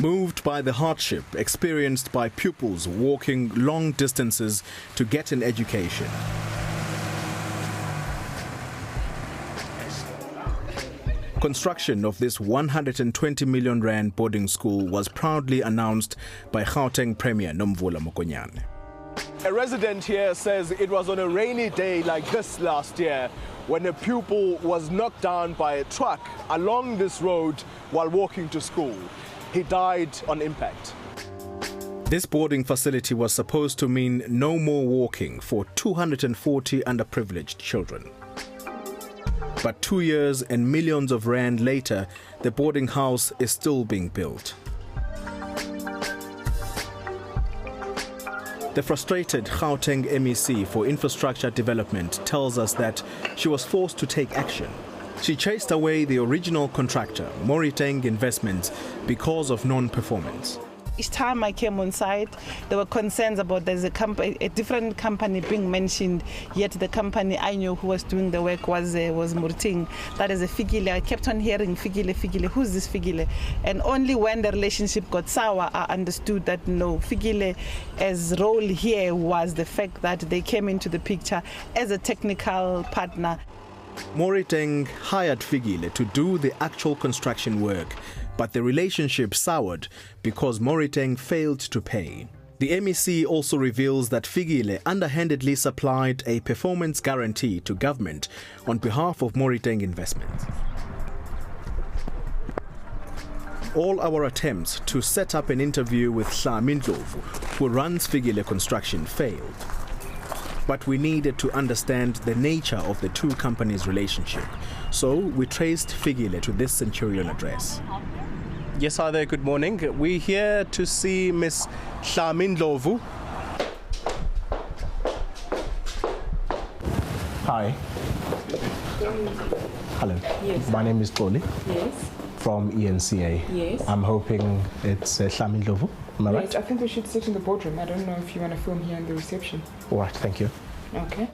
moved by the hardship experienced by pupils walking long distances to get an education. Construction of this 120 million rand boarding school was proudly announced by Gauteng Premier Nomvula Mokonyane. A resident here says it was on a rainy day like this last year when a pupil was knocked down by a truck along this road while walking to school. He died on impact. This boarding facility was supposed to mean no more walking for 240 underprivileged children. But 2 years and millions of rand later, the boarding house is still being built. The frustrated Gauteng MEC for Infrastructure Development tells us that she was forced to take action. She chased away the original contractor, Moriteng Investments, because of non-performance. Each time I came on site, there were concerns about there's a different company being mentioned, yet the company I knew who was doing the work was Moriteng. That is a Figile. I kept on hearing Figile, Figile. Who's this Figile? And only when the relationship got sour, I understood that no, Figile's role here was the fact that they came into the picture as a technical partner. Moriteng hired Figile to do the actual construction work, but the relationship soured because Moriteng failed to pay. The MEC also reveals that Figile underhandedly supplied a performance guarantee to government on behalf of Moriteng Investments. All our attempts to set up an interview with Hlami Ndlovu, who runs Figile Construction, failed. But we needed to understand the nature of the two companies' relationship, so we traced Figile to this Centurion address. Yes, hi there, good morning. We're here to see Miss Hlami Ndlovu. Hi. Hello. Yes. My name is Toli. Yes. From eNCA. Yes. I'm hoping it's Hlami Ndlovu. Am I right? Yes, I think we should sit in the boardroom. I don't know if you want to film here in the reception. All right, thank you. Okay.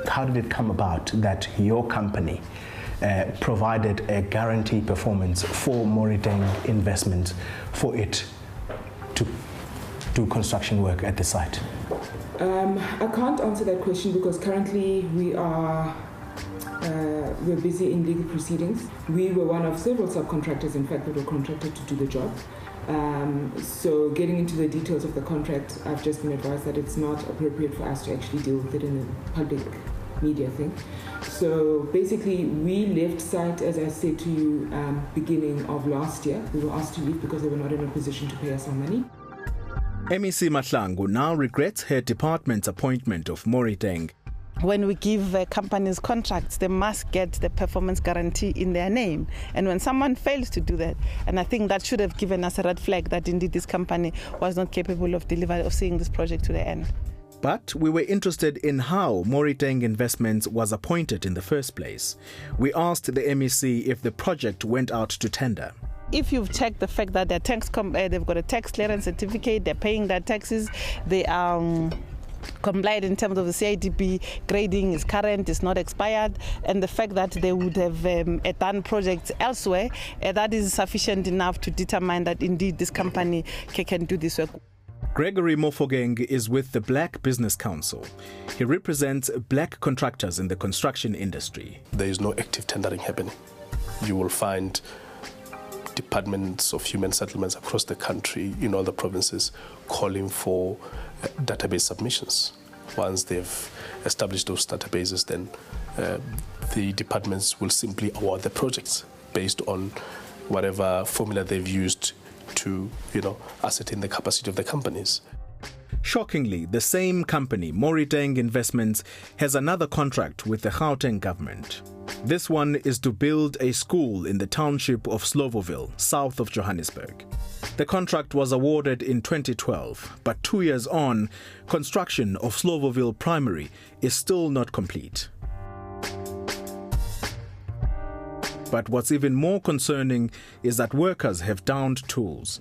How did it come about that your company provided a guarantee performance for Moriteng Investments for it to do construction work at the site? I can't answer that question because currently we're busy in legal proceedings. We were one of several subcontractors, in fact, that were contracted to do the job. So getting into the details of the contract, I've just been advised that it's not appropriate for us to actually deal with it in a public media thing. So basically, we left site, as I said to you, beginning of last year. We were asked to leave because they were not in a position to pay us our money. MEC Mahlangu now regrets her department's appointment of Moriteng. When we give companies contracts, they must get the performance guarantee in their name. And when someone fails to do that, and I think that should have given us a red flag that indeed this company was not capable of delivering, of seeing this project to the end. But we were interested in how Moriteng Investments was appointed in the first place. We asked the MEC if the project went out to tender. If you've checked the fact that they've got a tax clearance certificate, they're paying their taxes, they are complied in terms of the CIDP, grading is current, is not expired, and the fact that they would have done projects elsewhere, that is sufficient enough to determine that indeed this company can do this work. Gregory Mofogeng is with the Black Business Council. He represents black contractors in the construction industry. There is no active tendering happening. You will find departments of human settlements across the country, in all the provinces, calling for database submissions. Once they've established those databases, then the departments will simply award the projects based on whatever formula they've used to, ascertain the capacity of the companies. Shockingly, the same company, Moriteng Investments, has another contract with the Gauteng government. This one is to build a school in the township of Slovoville, south of Johannesburg. The contract was awarded in 2012, but 2 years on, construction of Slovoville Primary is still not complete. But what's even more concerning is that workers have downed tools.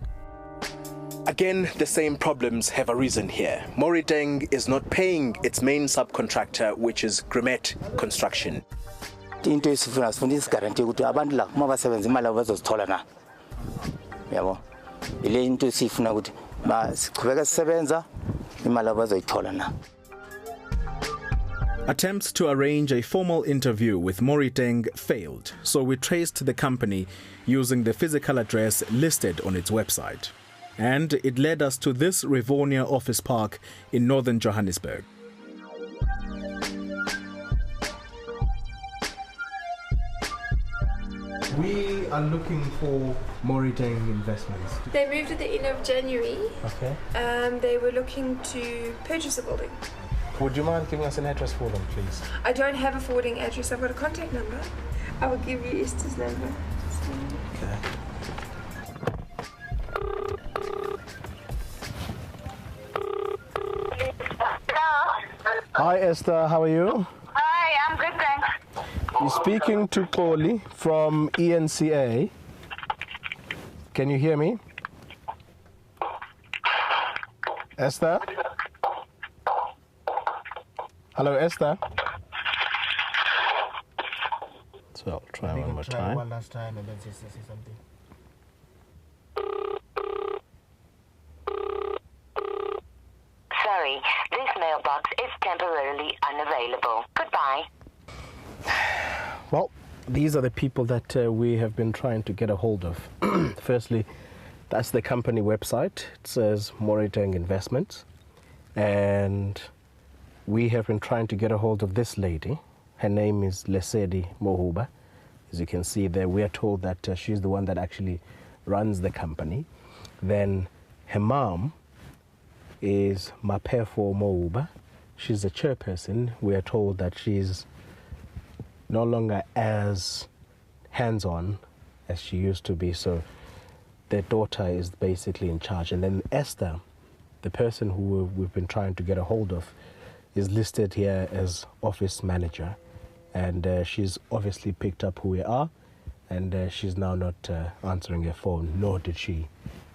Again, the same problems have arisen here. Moriteng is not paying its main subcontractor, which is Grimet Construction. Into is guarantee ukuthi abantu la uma basebenza imali abazozithola na. Yabo. Ile into sifuna ukuthi siqhubeka sisebenza imali abazoyithola na. Attempts to arrange a formal interview with Moriteng failed, so we traced the company using the physical address listed on its website. And it led us to this Rivonia office park in northern Johannesburg. We are looking for Moriteng Investments. They moved at the end of January. Okay. They were looking to purchase a building. Would you mind giving us an address for them, please? I don't have a forwarding address. I've got a contact number. I will give you Esther's number. Okay. Hi Esther, how are you? Hi, I'm good, thanks. You're speaking to Koli from eNCA. Can you hear me? Esther? Hello, Esther? So I'll try one more time. One last time and then say something. Sorry, this mailbox is temporarily unavailable. Goodbye. Well, these are the people that we have been trying to get a hold of. Firstly, that's the company website. It says Moriteng Investments. And we have been trying to get a hold of this lady. Her name is Lesedi Mohuba. As you can see there, we are told that she's the one that actually runs the company. Then her mom is Mapefo Mohuba. She's the chairperson. We are told that she's no longer as hands-on as she used to be, so their daughter is basically in charge. And then Esther, the person who we've been trying to get a hold of, is listed here as office manager, and she's obviously picked up who we are, and she's now not answering her phone, nor did she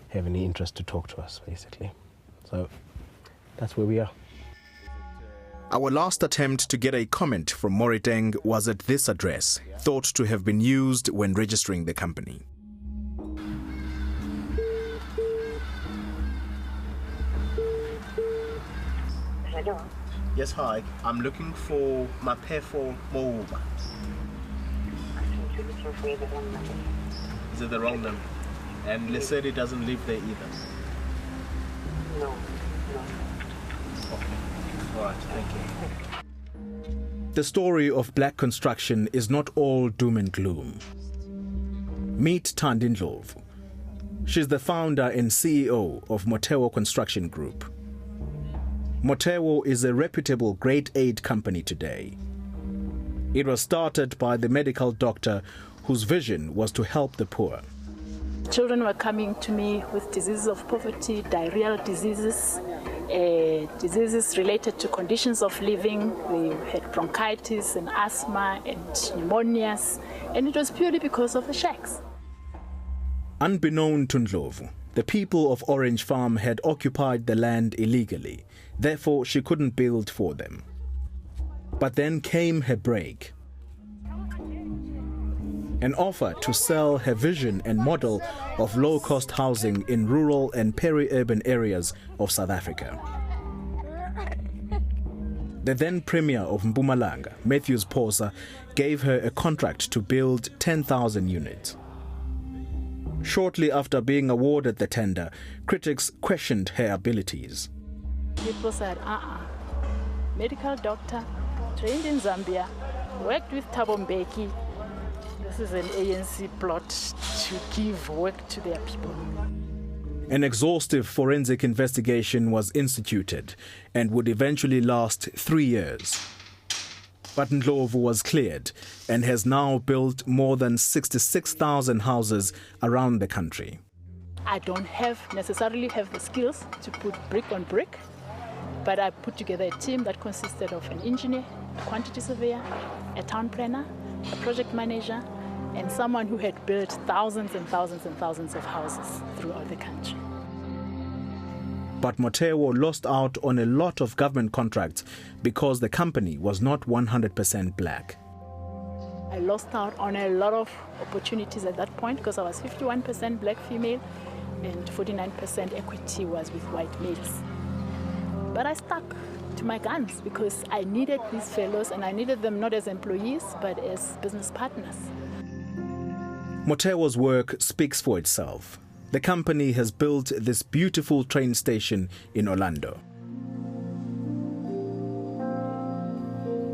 have any interest to talk to us, basically. So that's where we are. Our last attempt to get a comment from Moriteng was at this address, thought to have been used when registering the company. Hello. Yes, hi. I'm looking for Mapefo Mohuba. Is it the wrong number? And Lesedi doesn't live there either? No. Okay. All right, thank you. The story of black construction is not all doom and gloom. Meet Thandi Ndlovu. She's the founder and CEO of Motewo Construction Group. Motewo is a reputable grade 8 company today. It was started by the medical doctor whose vision was to help the poor. Children were coming to me with diseases of poverty, diarrheal diseases, diseases related to conditions of living. We had bronchitis and asthma and pneumonias, and it was purely because of the shacks. Unbeknown to Ndlovu, the people of Orange Farm had occupied the land illegally. Therefore, she couldn't build for them. But then came her break. An offer to sell her vision and model of low-cost housing in rural and peri-urban areas of South Africa. The then Premier of Mpumalanga, Matthews Posa, gave her a contract to build 10,000 units. Shortly after being awarded the tender, critics questioned her abilities. People said, medical doctor, trained in Zambia, worked with Thabo Mbeki. This is an ANC plot to give work to their people. An exhaustive forensic investigation was instituted and would eventually last 3 years. But Ndlovu was cleared and has now built more than 66,000 houses around the country. I don't necessarily have the skills to put brick on brick, but I put together a team that consisted of an engineer, a quantity surveyor, a town planner, a project manager, and someone who had built thousands and thousands and thousands of houses throughout the country. But Motewo lost out on a lot of government contracts because the company was not 100% black. I lost out on a lot of opportunities at that point because I was 51% black female and 49% equity was with white males. But I stuck to my guns because I needed these fellows, and I needed them not as employees but as business partners. Motewo's work speaks for itself. The company has built this beautiful train station in Orlando.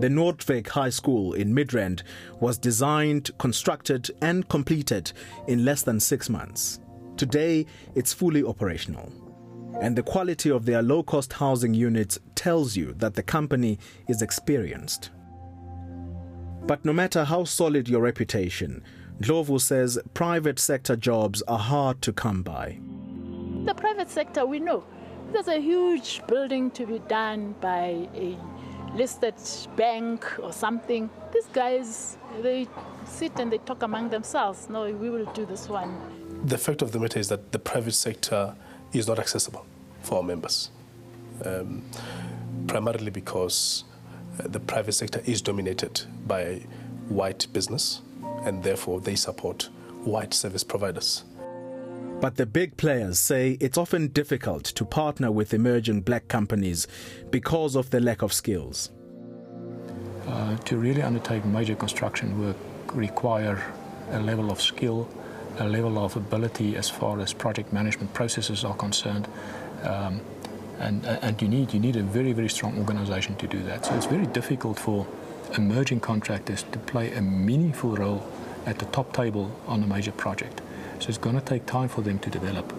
The Noordweg High School in Midrand was designed, constructed and completed in less than 6 months. Today, it's fully operational. And the quality of their low-cost housing units tells you that the company is experienced. But no matter how solid your reputation, Ndlovu says private sector jobs are hard to come by. The private sector, we know, there's a huge building to be done by a listed bank or something. These guys, they sit and they talk among themselves. No, we will do this one. The fact of the matter is that the private sector is not accessible for our members, primarily because the private sector is dominated by white business, and therefore they support white service providers. But the big players say it's often difficult to partner with emerging black companies because of the lack of skills. To really undertake major construction work require a level of skill, a level of ability as far as project management processes are concerned, and you need a very, very strong organization to do that. So it's very difficult for emerging contractors to play a meaningful role at the top table on a major project. So it's going to take time for them to develop.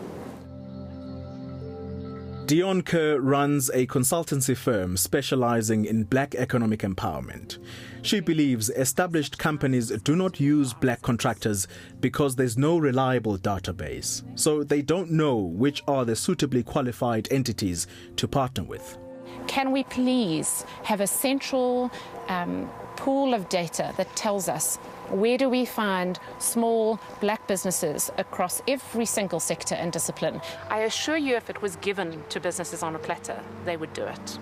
Dion Kerr runs a consultancy firm specializing in black economic empowerment. She believes established companies do not use black contractors because there's no reliable database. So they don't know which are the suitably qualified entities to partner with. Can we please have a central pool of data that tells us where do we find small black businesses across every single sector and discipline? I assure you, if it was given to businesses on a platter, they would do it.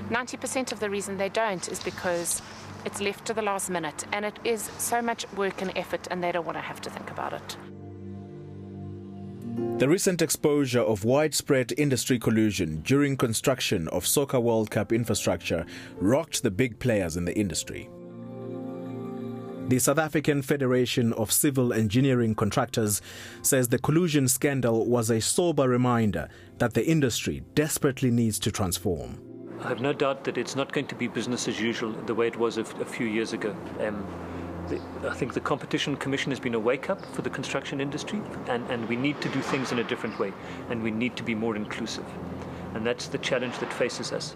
90% of the reason they don't is because it's left to the last minute, and it is so much work and effort, and they don't want to have to think about it. The recent exposure of widespread industry collusion during construction of Soccer World Cup infrastructure rocked the big players in the industry. The South African Federation of Civil Engineering Contractors says the collusion scandal was a sober reminder that the industry desperately needs to transform. I have no doubt that it's not going to be business as usual the way it was a few years ago. I think the Competition Commission has been a wake-up for the construction industry, and we need to do things in a different way, and we need to be more inclusive. And that's the challenge that faces us.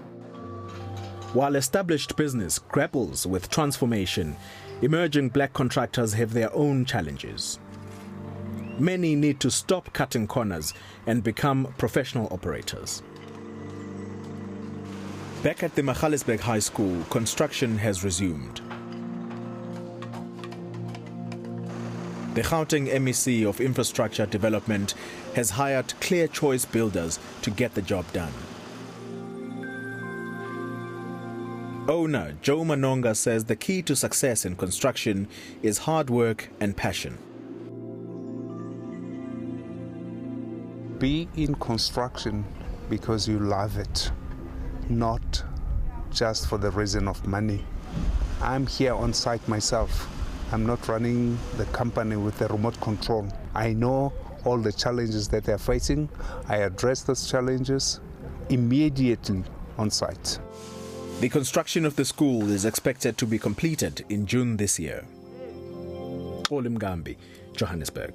While established business grapples with transformation, emerging black contractors have their own challenges. Many need to stop cutting corners and become professional operators. Back at the Magaliesburg High School, construction has resumed. The Gauteng MEC of Infrastructure Development has hired clear choice builders to get the job done. Owner Joe Manonga says the key to success in construction is hard work and passion. Be in construction because you love it, not just for the reason of money. I'm here on site myself. I'm not running the company with the remote control. I know all the challenges that they're facing. I address those challenges immediately on site. The construction of the school is expected to be completed in June this year. Olim Gambi, Johannesburg.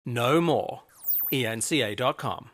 Know more. eNCA.com